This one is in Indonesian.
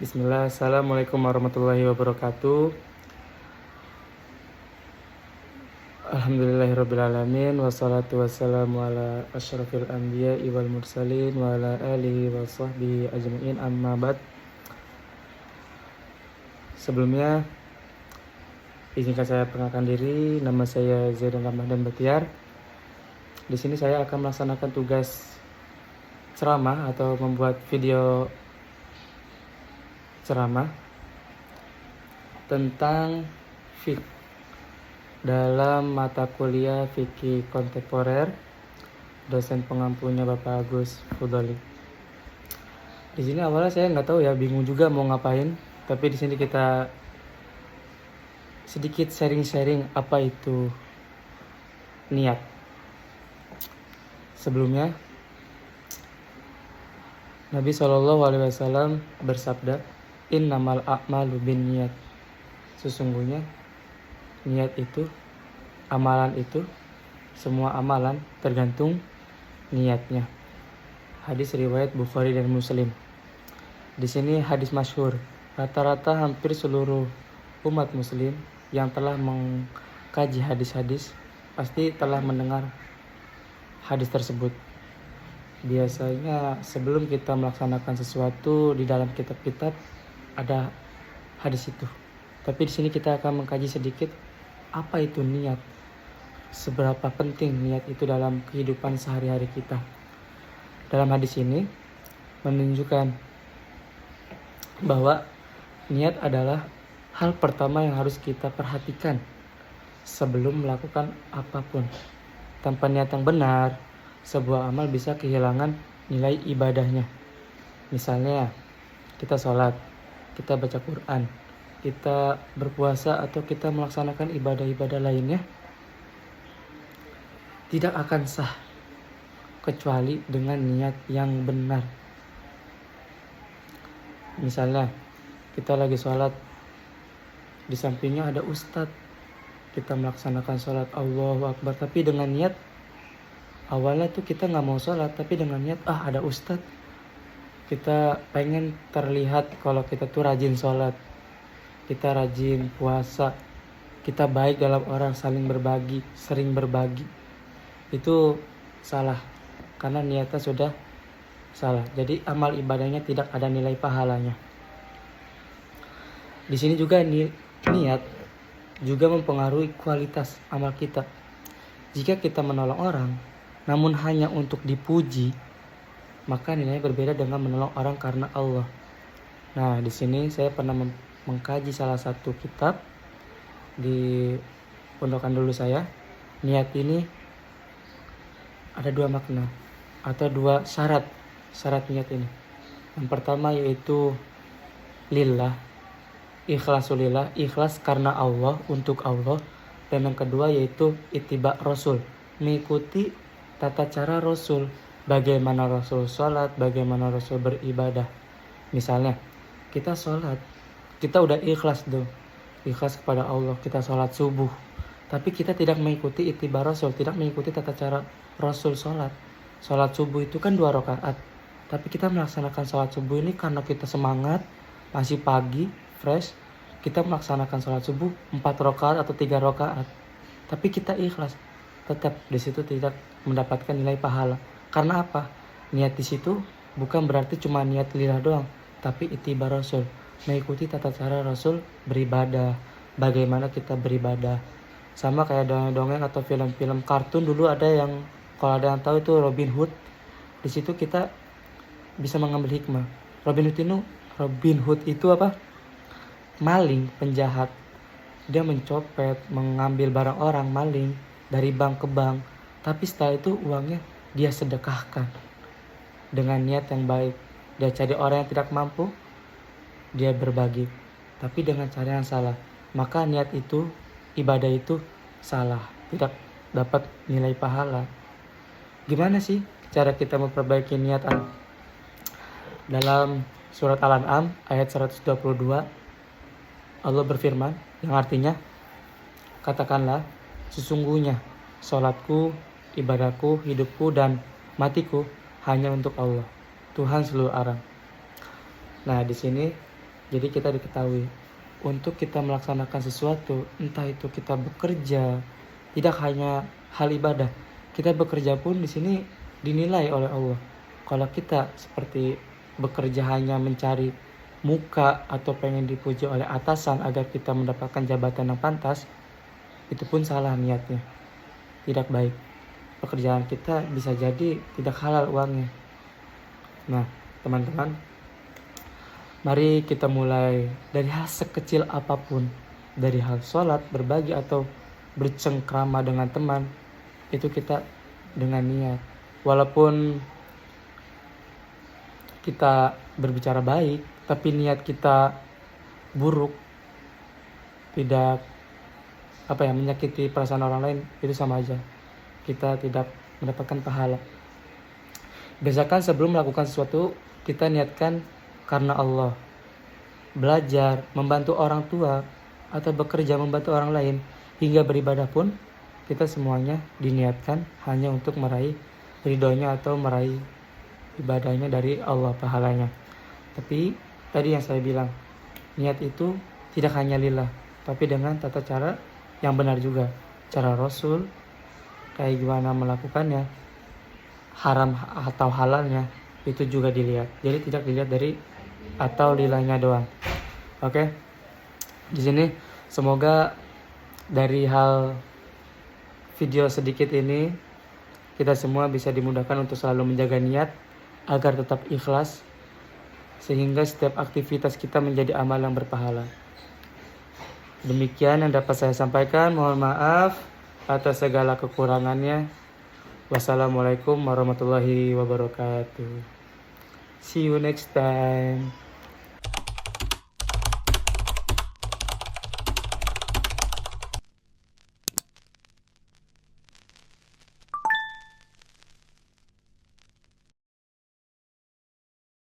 Bismillah, Assalamualaikum warahmatullahi wabarakatuh. Alhamdulillahirrabbilalamin. Wassalatu wassalamu ala asyrafil anbiya'i wal mursalin wa ala alihi wa sahbihi ajma'in, amma ba'd. Sebelumnya izinkan saya perkenalkan diri. Nama saya Zaidan Ramadan Batiar. Di sini saya akan melaksanakan tugas ceramah atau membuat video ceramah tentang fiqh dalam mata kuliah fikih kontemporer, dosen pengampunya Bapak Agus Fudoli. Di sini awalnya saya nggak tahu ya, bingung juga mau ngapain, tapi di sini kita sedikit sharing-sharing apa itu niat. Sebelumnya Nabi SAW bersabda, innamal a'malu binniyat. Sesungguhnya niat itu, amalan itu, semua amalan tergantung niatnya. Hadis riwayat Bukhari dan Muslim. Di sini hadis masyhur. Rata-rata hampir seluruh umat muslim yang telah mengkaji hadis-hadis pasti telah mendengar hadis tersebut. Biasanya sebelum kita melaksanakan sesuatu di dalam kitab-kitab ada hadis itu. Tapi di sini kita akan mengkaji sedikit apa itu niat. Seberapa penting niat itu dalam kehidupan sehari-hari kita. Dalam hadis ini menunjukkan bahwa niat adalah hal pertama yang harus kita perhatikan sebelum melakukan apapun. Tanpa niat yang benar, sebuah amal bisa kehilangan nilai ibadahnya. Misalnya, kita sholat, kita baca Quran, kita berpuasa, atau kita melaksanakan ibadah-ibadah lainnya, tidak akan sah kecuali dengan niat yang benar. Misalnya, kita lagi sholat, di sampingnya ada ustadz, kita melaksanakan sholat Allahu Akbar, tapi dengan niat awalnya tuh kita nggak mau sholat, tapi dengan niat ada ustadz, kita pengen terlihat kalau kita tuh rajin sholat, kita rajin puasa, kita baik dalam orang, saling berbagi, sering berbagi. Itu salah, karena niatnya sudah salah. Jadi amal ibadahnya tidak ada nilai pahalanya. Di sini juga niat juga mempengaruhi kualitas amal kita. Jika kita menolong orang namun hanya untuk dipuji, maka nilainya berbeda dengan menolong orang karena Allah. Nah, di sini saya pernah mengkaji salah satu kitab di pondokan dulu saya. Niat ini ada dua makna atau dua syarat niat ini. Yang pertama yaitu lillah, ikhlasulillah, ikhlas karena Allah, untuk Allah. Dan yang kedua yaitu ittiba Rasul, mengikuti tata cara Rasul, bagaimana Rasul sholat, bagaimana Rasul beribadah. Misalnya kita sholat, kita udah ikhlas kepada Allah, kita sholat subuh, tapi kita tidak mengikuti ittiba Rasul, tidak mengikuti tata cara Rasul sholat. Sholat subuh itu kan 2 rakaat, tapi kita melaksanakan sholat subuh ini karena kita semangat, masih pagi, fresh, kita melaksanakan sholat subuh 4 rakaat atau 3 rakaat, tapi kita ikhlas, tetap di situ tidak mendapatkan nilai pahala. Karena apa? Niat di situ bukan berarti cuma niat lillah doang, tapi ittiba Rasul, mengikuti tata cara Rasul beribadah, bagaimana kita beribadah. Sama kayak dongeng-dongeng atau film-film kartun dulu ada yang, kalau ada yang tahu itu Robin Hood. Di situ kita bisa mengambil hikmah. Robin Hood itu apa? Maling, penjahat. Dia mencopet, mengambil barang orang, maling dari bank ke bank. Tapi setelah itu uangnya dia sedekahkan dengan niat yang baik. Dia cari orang yang tidak mampu, dia berbagi, tapi dengan cara yang salah. Maka niat itu, ibadah itu salah, tidak dapat nilai pahala. Gimana sih cara kita memperbaiki niat? Dalam surat Al-An'am ayat 122, Allah berfirman yang artinya, katakanlah, sesungguhnya sholatku, ibadahku, hidupku, dan matiku hanya untuk Allah, Tuhan seluruh alam. Nah, di sini Jadi kita diketahui untuk kita melaksanakan sesuatu, entah itu kita bekerja, tidak hanya hal ibadah, kita bekerja pun di sini dinilai oleh Allah. Kalau kita seperti bekerja hanya mencari muka atau pengen dipuji oleh atasan agar kita mendapatkan jabatan yang pantas, itu pun salah niatnya, tidak baik. Pekerjaan kita bisa jadi tidak halal uangnya. Nah, teman-teman, mari kita mulai dari hal sekecil apapun, dari hal sholat, berbagi, atau bercengkrama dengan teman. Itu kita dengan niat. Walaupun kita berbicara baik, tapi niat kita buruk, tidak menyakiti perasaan orang lain, itu sama aja. Kita tidak mendapatkan pahala. Biasakan sebelum melakukan sesuatu, kita niatkan karena Allah. Belajar, membantu orang tua, atau bekerja membantu orang lain, hingga beribadah pun, kita semuanya diniatkan hanya untuk meraih ridhonya atau meraih ibadahnya dari Allah, pahalanya. Tapi tadi yang saya bilang, niat itu tidak hanya lillah, tapi dengan tata cara yang benar juga. Cara Rasul, kayak gimana melakukannya, haram atau halalnya, itu juga dilihat. Jadi tidak dilihat dari atau lillahnya doang. Oke. Di sini semoga dari hal video sedikit ini kita semua bisa dimudahkan untuk selalu menjaga niat agar tetap ikhlas, sehingga setiap aktivitas kita menjadi amal yang berpahala. Demikian yang dapat saya sampaikan. Mohon maaf atas segala kekurangannya. Wassalamualaikum warahmatullahi wabarakatuh. See you next time.